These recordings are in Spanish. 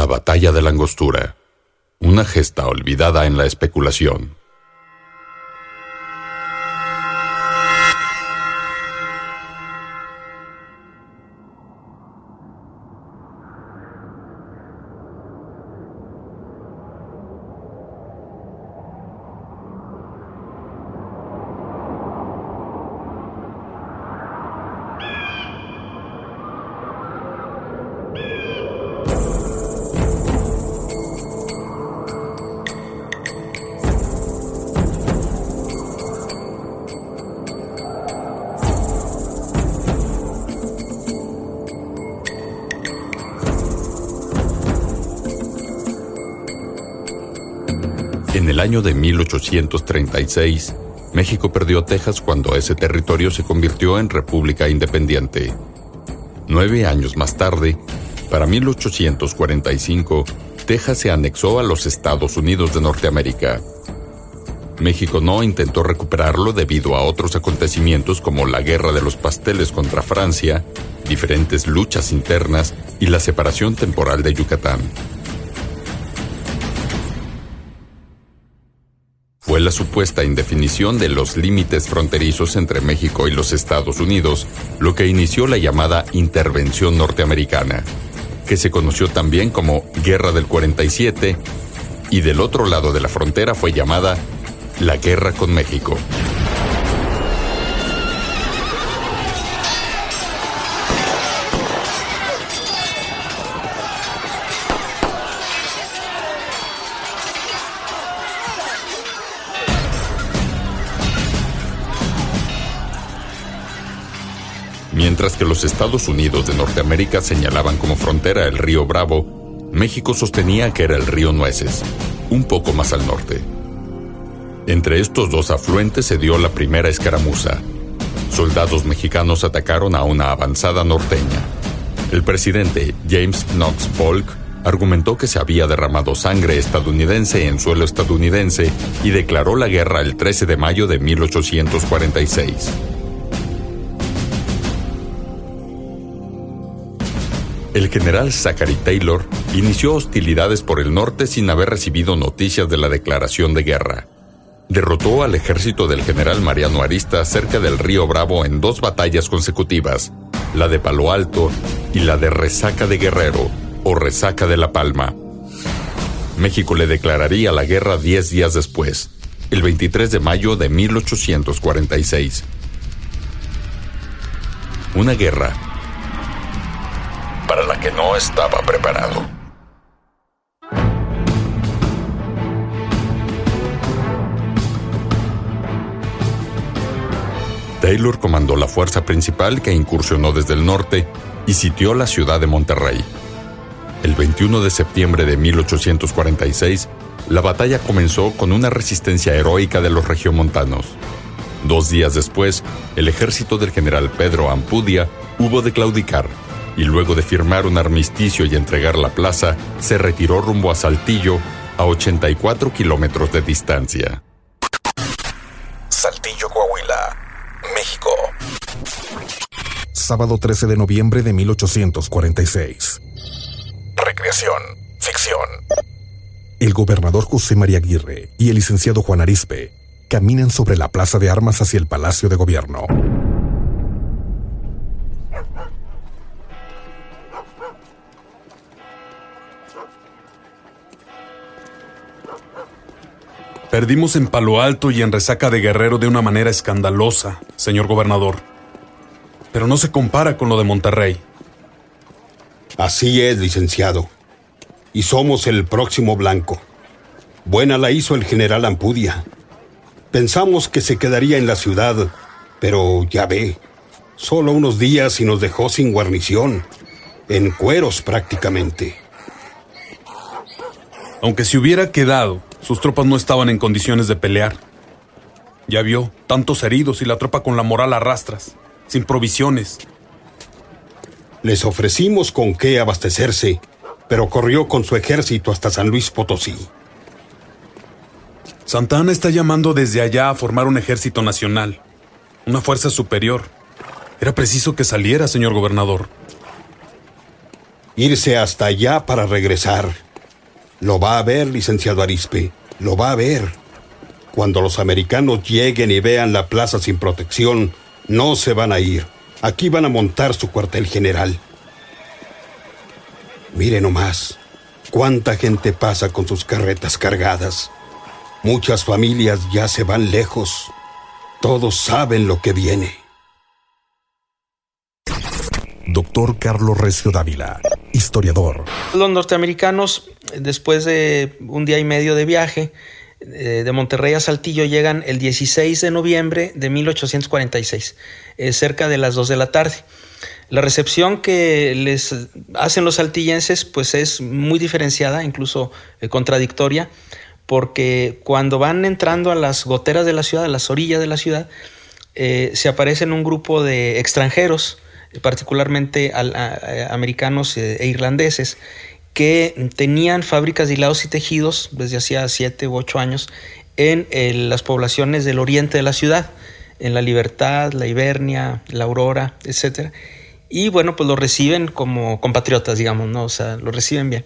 La batalla de la Angostura, una gesta olvidada en la especulación. En el año de 1836, México perdió Texas cuando ese territorio se convirtió en república independiente. 9 años más tarde, para 1845, Texas se anexó a los Estados Unidos de Norteamérica. México no intentó recuperarlo debido a otros acontecimientos como la Guerra de los Pasteles contra Francia, diferentes luchas internas y la separación temporal de Yucatán. Fue la supuesta indefinición de los límites fronterizos entre México y los Estados Unidos lo que inició la llamada Intervención Norteamericana, que se conoció también como Guerra del 47, y del otro lado de la frontera fue llamada la Guerra con México. Mientras que los Estados Unidos de Norteamérica señalaban como frontera el río Bravo, México sostenía que era el río Nueces, un poco más al norte. Entre estos dos afluentes se dio la primera escaramuza. Soldados mexicanos atacaron a una avanzada norteña. El presidente James Knox Polk argumentó que se había derramado sangre estadounidense en suelo estadounidense y declaró la guerra el 13 de mayo de 1846. El general Zachary Taylor inició hostilidades por el norte sin haber recibido noticias de la declaración de guerra. Derrotó al ejército del general Mariano Arista cerca del río Bravo en 2 batallas consecutivas, la de Palo Alto y la de Resaca de Guerrero, o Resaca de La Palma. México le declararía la guerra 10 días después, el 23 de mayo de 1846. Una guerra para la que no estaba preparado. Taylor comandó la fuerza principal que incursionó desde el norte y sitió la ciudad de Monterrey. El 21 de septiembre de 1846, la batalla comenzó con una resistencia heroica de los regiomontanos. 2 días después, el ejército del general Pedro Ampudia hubo de claudicar, y luego de firmar un armisticio y entregar la plaza, se retiró rumbo a Saltillo, a 84 kilómetros de distancia. Saltillo, Coahuila, México. Sábado 13 de noviembre de 1846. Recreación, ficción. El gobernador José María Aguirre y el licenciado Juan Arizpe caminan sobre la plaza de armas hacia el Palacio de Gobierno. Perdimos en Palo Alto y en Resaca de Guerrero de una manera escandalosa, señor gobernador. Pero no se compara con lo de Monterrey. Así es, licenciado. Y somos el próximo blanco. Buena la hizo el general Ampudia. Pensamos que se quedaría en la ciudad, pero ya ve, solo unos días y nos dejó sin guarnición, en cueros prácticamente. Aunque se hubiera quedado, sus tropas no estaban en condiciones de pelear. Ya vio, tantos heridos y la tropa con la moral a rastras, sin provisiones. Les ofrecimos con qué abastecerse, pero corrió con su ejército hasta San Luis Potosí. Santa Anna está llamando desde allá a formar un ejército nacional, una fuerza superior. Era preciso que saliera, señor gobernador. irse hasta allá para regresar. Lo va a ver, licenciado Arizpe, lo va a ver. Cuando los americanos lleguen y vean la plaza sin protección, no se van a ir. Aquí van a montar su cuartel general. Mire nomás, cuánta gente pasa con sus carretas cargadas. Muchas familias ya se van lejos. Todos saben lo que viene. Doctor Carlos Recio Dávila, historiador. Los norteamericanos, después de un día y medio de viaje, de Monterrey a Saltillo, llegan el 16 de noviembre de 1846, cerca de las 2 de la tarde. La recepción que les hacen los saltillenses pues es muy diferenciada, incluso contradictoria, porque cuando van entrando a las goteras de la ciudad, a las orillas de la ciudad, se aparecen un grupo de extranjeros, particularmente americanos e irlandeses, que tenían fábricas de hilados y tejidos desde hacía 7 u 8 años en las poblaciones del oriente de la ciudad, en La Libertad, La Ibernia, La Aurora, etc. Y bueno, pues lo reciben como compatriotas, digamos, ¿no? O sea, lo reciben bien.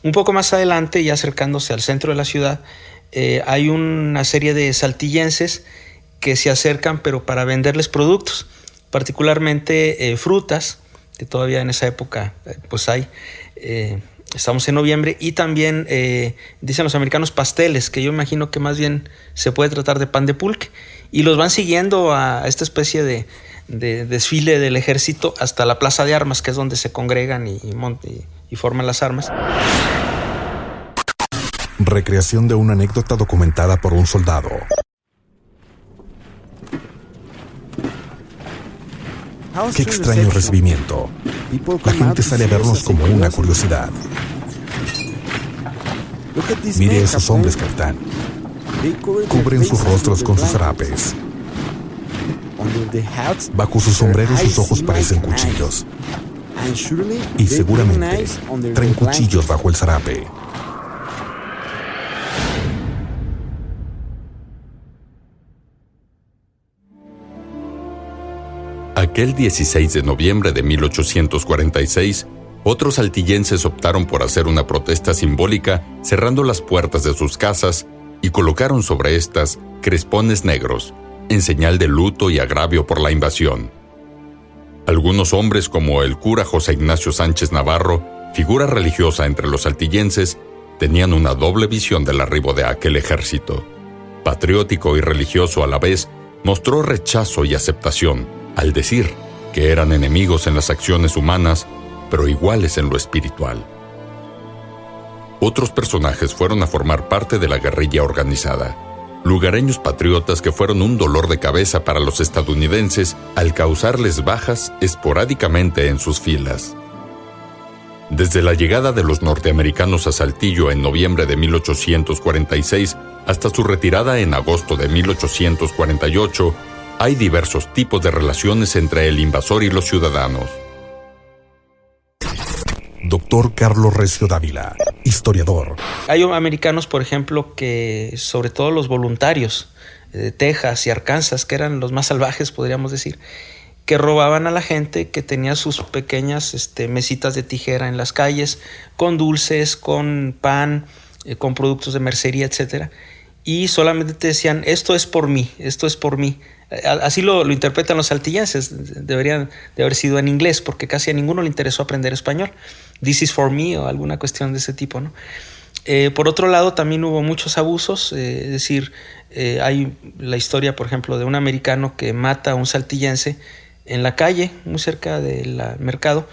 Un poco más adelante, ya acercándose al centro de la ciudad, hay una serie de saltillenses que se acercan, pero para venderles productos, particularmente frutas, que todavía en esa época pues hay. Estamos en noviembre, y también dicen los americanos pasteles, que yo imagino que más bien se puede tratar de pan de pulque, y los van siguiendo a esta especie de desfile del ejército hasta la plaza de armas, que es donde se congregan y forman las armas. Recreación de una anécdota documentada por un soldado. Qué extraño recibimiento. La gente sale a vernos como una curiosidad. Mire a esos hombres, capitán. Cubren sus rostros con sus zarapes. Bajo sus sombreros sus ojos parecen cuchillos. Y seguramente traen cuchillos bajo el zarape. Aquel 16 de noviembre de 1846, otros saltillenses optaron por hacer una protesta simbólica cerrando las puertas de sus casas y colocaron sobre estas crespones negros, en señal de luto y agravio por la invasión. Algunos hombres, como el cura José Ignacio Sánchez Navarro, figura religiosa entre los saltillenses, tenían una doble visión del arribo de aquel ejército. Patriótico y religioso a la vez, mostró rechazo y aceptación, al decir que eran enemigos en las acciones humanas, pero iguales en lo espiritual. Otros personajes fueron a formar parte de la guerrilla organizada, lugareños patriotas que fueron un dolor de cabeza para los estadounidenses al causarles bajas esporádicamente en sus filas. Desde la llegada de los norteamericanos a Saltillo en noviembre de 1846 hasta su retirada en agosto de 1848, hay diversos tipos de relaciones entre el invasor y los ciudadanos. Doctor Carlos Recio Dávila, historiador. Hay americanos, por ejemplo, que sobre todo los voluntarios de Texas y Arkansas, que eran los más salvajes, podríamos decir, que robaban a la gente que tenía sus pequeñas mesitas de tijera en las calles, con dulces, con pan, con productos de mercería, etc. Y solamente te decían, esto es por mí, esto es por mí. Así lo interpretan los saltillenses. Deberían de haber sido en inglés, porque casi a ninguno le interesó aprender español. This is for me, o alguna cuestión de ese tipo, ¿no? Por otro lado, también hubo muchos abusos. Es decir, hay la historia, por ejemplo, de un americano que mata a un saltillense en la calle, muy cerca del mercado,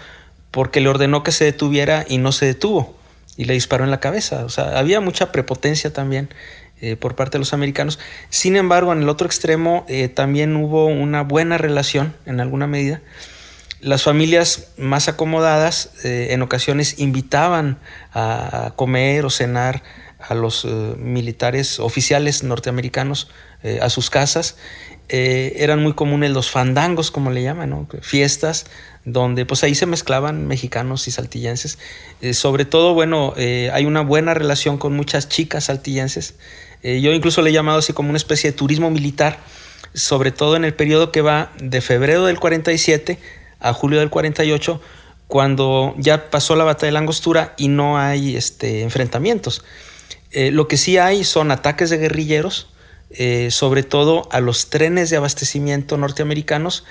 porque le ordenó que se detuviera y no se detuvo, y le disparó en la cabeza. O sea, había mucha prepotencia también por parte de los americanos. Sin embargo, en el otro extremo también hubo una buena relación en alguna medida. Las familias más acomodadas en ocasiones invitaban a comer o cenar a los militares oficiales norteamericanos a sus casas. Eran muy comunes los fandangos, como le llaman, ¿no? Fiestas donde pues ahí se mezclaban mexicanos y saltillenses. Sobre todo, bueno, hay una buena relación con muchas chicas saltillenses. Yo incluso le he llamado así como una especie de turismo militar, sobre todo en el periodo que va de febrero del 47 a julio del 48, cuando ya pasó la batalla de la Angostura y no hay enfrentamientos. Lo que sí hay son ataques de guerrilleros, sobre todo a los trenes de abastecimiento norteamericanos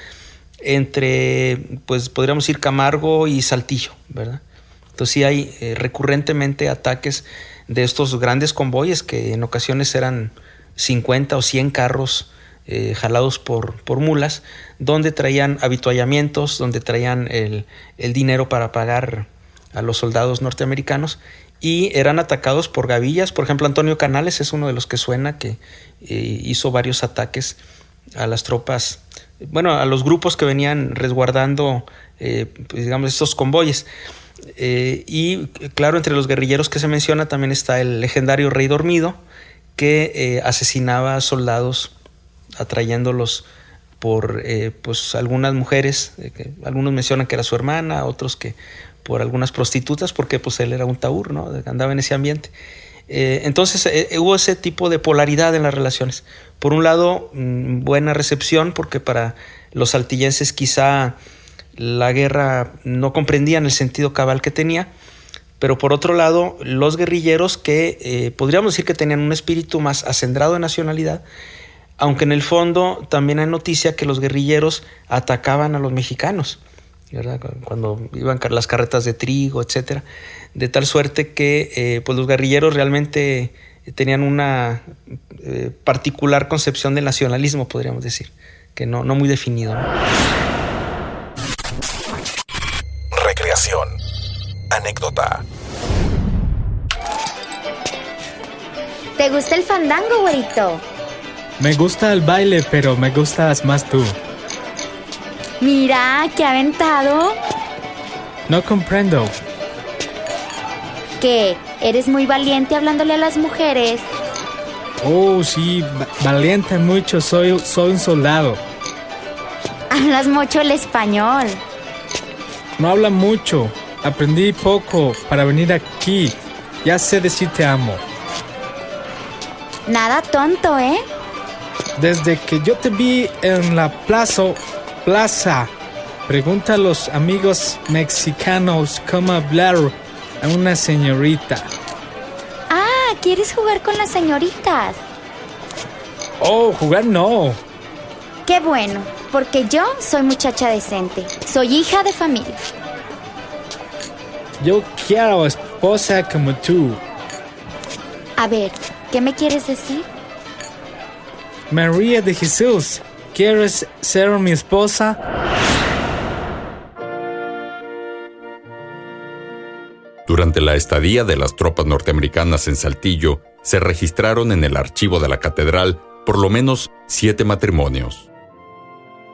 entre, pues podríamos decir, Camargo y Saltillo, ¿verdad? Entonces sí hay recurrentemente ataques de estos grandes convoyes que en ocasiones eran 50 o 100 carros jalados por mulas, donde traían avituallamientos, donde traían el dinero para pagar a los soldados norteamericanos, y eran atacados por gavillas. Por ejemplo, Antonio Canales es uno de los que suena, que hizo varios ataques a las tropas, bueno, a los grupos que venían resguardando, pues, digamos, estos convoyes. Y claro, entre los guerrilleros que se menciona también está el legendario Rey Dormido, que asesinaba soldados atrayéndolos por pues algunas mujeres, que algunos mencionan que era su hermana, otros que por algunas prostitutas, porque pues él era un taur, ¿no? Andaba en ese ambiente. Entonces hubo ese tipo de polaridad en las relaciones. Por un lado, buena recepción, porque para los saltillenses quizá la guerra no comprendían el sentido cabal que tenía, pero por otro lado, los guerrilleros que podríamos decir que tenían un espíritu más acendrado de nacionalidad, aunque en el fondo también hay noticia que los guerrilleros atacaban a los mexicanos, ¿verdad? Cuando iban las carretas de trigo, etcétera, de tal suerte que pues los guerrilleros realmente tenían una particular concepción del nacionalismo, podríamos decir, que no muy definido, ¿no? Recreación. Anécdota. ¿Te gusta el fandango, güerito? Me gusta el baile, pero me gustas más tú. Mira, qué aventado. No comprendo. ¿Qué? ¿Eres muy valiente hablándole a las mujeres? Oh, sí, valiente mucho, soy un soldado. Hablas mucho el español. No habla mucho, aprendí poco para venir aquí. Ya sé decir te amo. Nada tonto, ¿eh? Desde que yo te vi en la plaza, pregunta a los amigos mexicanos cómo hablar a una señorita. Ah, ¿quieres jugar con las señoritas? Oh, jugar no. Qué bueno, porque yo soy muchacha decente. Soy hija de familia. Yo quiero esposa como tú. A ver, ¿qué me quieres decir? María de Jesús, ¿quieres ser mi esposa? Durante la estadía de las tropas norteamericanas en Saltillo, se registraron en el archivo de la catedral por lo menos 7 matrimonios.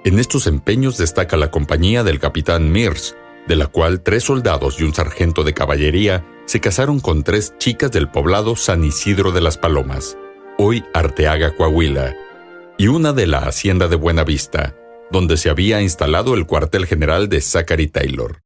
En estos empeños destaca la compañía del capitán Mears, de la cual 3 soldados y un sargento de caballería se casaron con 3 chicas del poblado San Isidro de las Palomas, hoy Arteaga, Coahuila, y una de la hacienda de Buenavista, donde se había instalado el cuartel general de Zachary Taylor.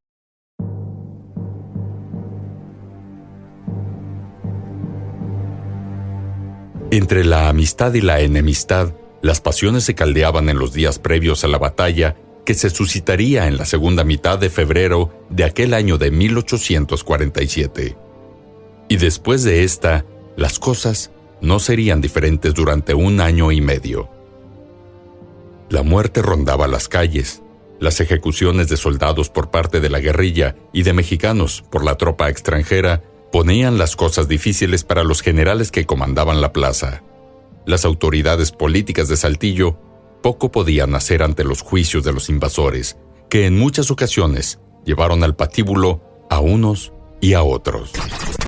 Entre la amistad y la enemistad, las pasiones se caldeaban en los días previos a la batalla que se suscitaría en la segunda mitad de febrero de aquel año de 1847. Y después de esta, las cosas no serían diferentes durante 1 año y medio. La muerte rondaba las calles, las ejecuciones de soldados por parte de la guerrilla y de mexicanos por la tropa extranjera ponían las cosas difíciles para los generales que comandaban la plaza. Las autoridades políticas de Saltillo poco podían hacer ante los juicios de los invasores, que en muchas ocasiones llevaron al patíbulo a unos y a otros.